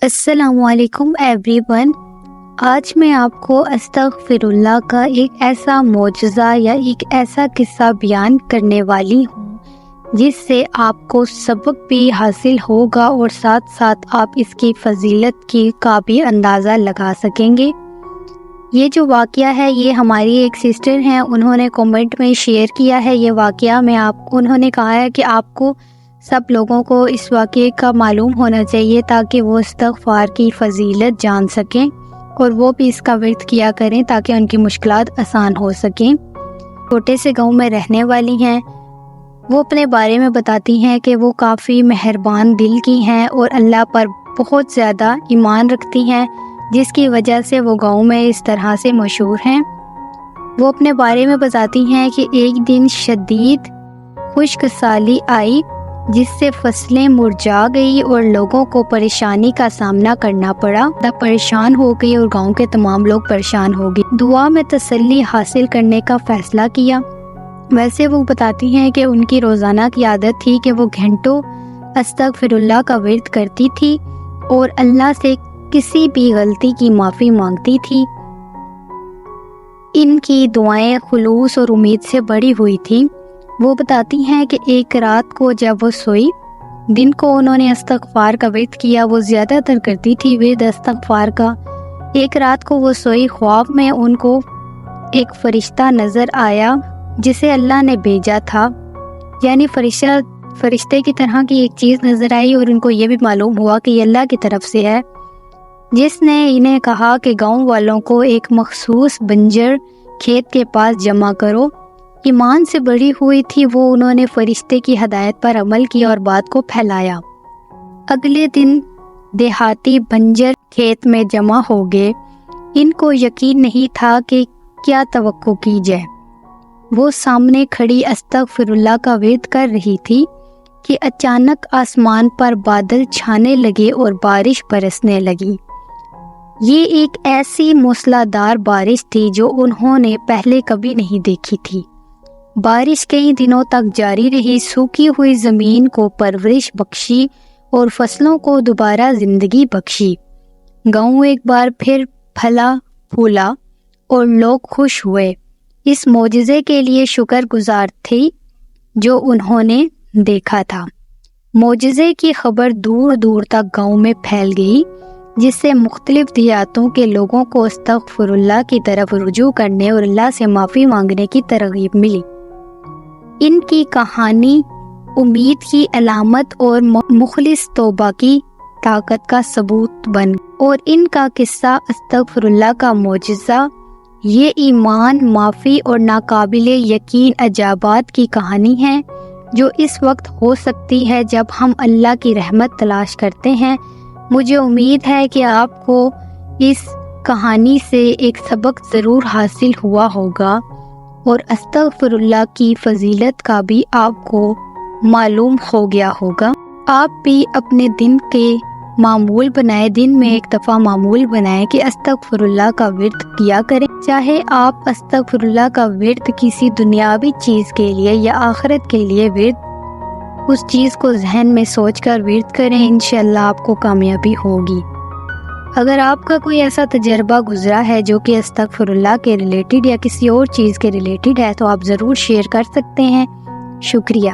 السلام علیکم every one. آج میں آپ کو استغفر اللہ کا ایک ایسا معجزہ یا ایک ایسا قصہ بیان کرنے والی ہوں جس سے آپ کو سبق بھی حاصل ہوگا اور ساتھ ساتھ آپ اس کی فضیلت کا بھی اندازہ لگا سکیں گے۔ یہ جو واقعہ ہے یہ ہماری ایک سسٹر ہیں، انہوں نے کمنٹ میں شیئر کیا ہے یہ واقعہ۔ انہوں نے کہا ہے کہ آپ کو سب لوگوں کو اس واقعے کا معلوم ہونا چاہیے تاکہ وہ استغفار کی فضیلت جان سکیں اور وہ بھی اس کا ورد کیا کریں تاکہ ان کی مشکلات آسان ہو سکیں۔ چھوٹے سے گاؤں میں رہنے والی ہیں، وہ اپنے بارے میں بتاتی ہیں کہ وہ کافی مہربان دل کی ہیں اور اللہ پر بہت زیادہ ایمان رکھتی ہیں، جس کی وجہ سے وہ گاؤں میں اس طرح سے مشہور ہیں۔ وہ اپنے بارے میں بتاتی ہیں کہ ایک دن شدید خشک سالی آئی جس سے فصلیں مرجھا گئی اور لوگوں کو پریشانی کا سامنا کرنا پڑا۔ پریشان ہو گئی اور گاؤں کے تمام لوگ پریشان ہو گئے۔ دعا میں تسلی حاصل کرنے کا فیصلہ کیا۔ ویسے وہ بتاتی ہیں کہ ان کی روزانہ کی عادت تھی کہ وہ گھنٹوں استغفر اللہ کا ورد کرتی تھی اور اللہ سے کسی بھی غلطی کی معافی مانگتی تھی۔ ان کی دعائیں خلوص اور امید سے بڑی ہوئی تھی۔ وہ بتاتی ہیں کہ ایک رات کو جب وہ سوئی، دن کو انہوں نے استغفار کا ورد کیا، وہ زیادہ تر کرتی تھی ورد استغفار کا۔ ایک رات کو وہ سوئی، خواب میں ان کو ایک فرشتہ نظر آیا جسے اللہ نے بھیجا تھا، یعنی فرشتے کی طرح کی ایک چیز نظر آئی اور ان کو یہ بھی معلوم ہوا کہ یہ اللہ کی طرف سے ہے، جس نے انہیں کہا کہ گاؤں والوں کو ایک مخصوص بنجر کھیت کے پاس جمع کرو۔ ایمان سے بڑی ہوئی تھی وہ، انہوں نے فرشتے کی ہدایت پر عمل کیا اور بات کو پھیلایا۔ اگلے دن دیہاتی بنجر کھیت میں جمع ہو گئے۔ ان کو یقین نہیں تھا کہ کیا توقع کی جائے۔ وہ سامنے کھڑی استغفر اللہ کا ورد کر رہی تھی کہ اچانک آسمان پر بادل چھانے لگے اور بارش برسنے لگی۔ یہ ایک ایسی موسلادھار بارش تھی جو انہوں نے پہلے کبھی نہیں دیکھی تھی۔ بارش کئی دنوں تک جاری رہی، سوکھی ہوئی زمین کو پرورش بخشی اور فصلوں کو دوبارہ زندگی بخشی۔ گاؤں ایک بار پھر پھلا پھولا اور لوگ خوش ہوئے۔ اس معجزے کے لیے شکر گزار تھی جو انہوں نے دیکھا تھا۔ معجزے کی خبر دور دور تک گاؤں میں پھیل گئی، جس سے مختلف دیہاتوں کے لوگوں کو استغفر اللہ کی طرف رجوع کرنے اور اللہ سے معافی مانگنے کی ترغیب ملی۔ ان کی کہانی امید کی علامت اور مخلص توبہ کی طاقت کا ثبوت بن، اور ان کا قصہ استغفر اللہ کا معجزہ یہ ایمان، معافی اور ناقابل یقین عجائبات کی کہانی ہے جو اس وقت ہو سکتی ہے جب ہم اللہ کی رحمت تلاش کرتے ہیں۔ مجھے امید ہے کہ آپ کو اس کہانی سے ایک سبق ضرور حاصل ہوا ہوگا اور استغفر اللہ کی فضیلت کا بھی آپ کو معلوم ہو گیا ہوگا۔ آپ بھی اپنے دن کے معمول بنائیں، دن میں ایک دفعہ معمول بنائیں کہ استغفر اللہ کا ورد کیا کریں۔ چاہے آپ استغفر اللہ کا ورد کسی دنیاوی چیز کے لیے یا آخرت کے لیے ورد، اس چیز کو ذہن میں سوچ کر ورد کریں، انشاءاللہ آپ کو کامیابی ہوگی۔ اگر آپ کا کوئی ایسا تجربہ گزرا ہے جو کہ استغفر اللہ کے ریلیٹڈ یا کسی اور چیز کے ریلیٹڈ ہے تو آپ ضرور شیئر کر سکتے ہیں۔ شکریہ۔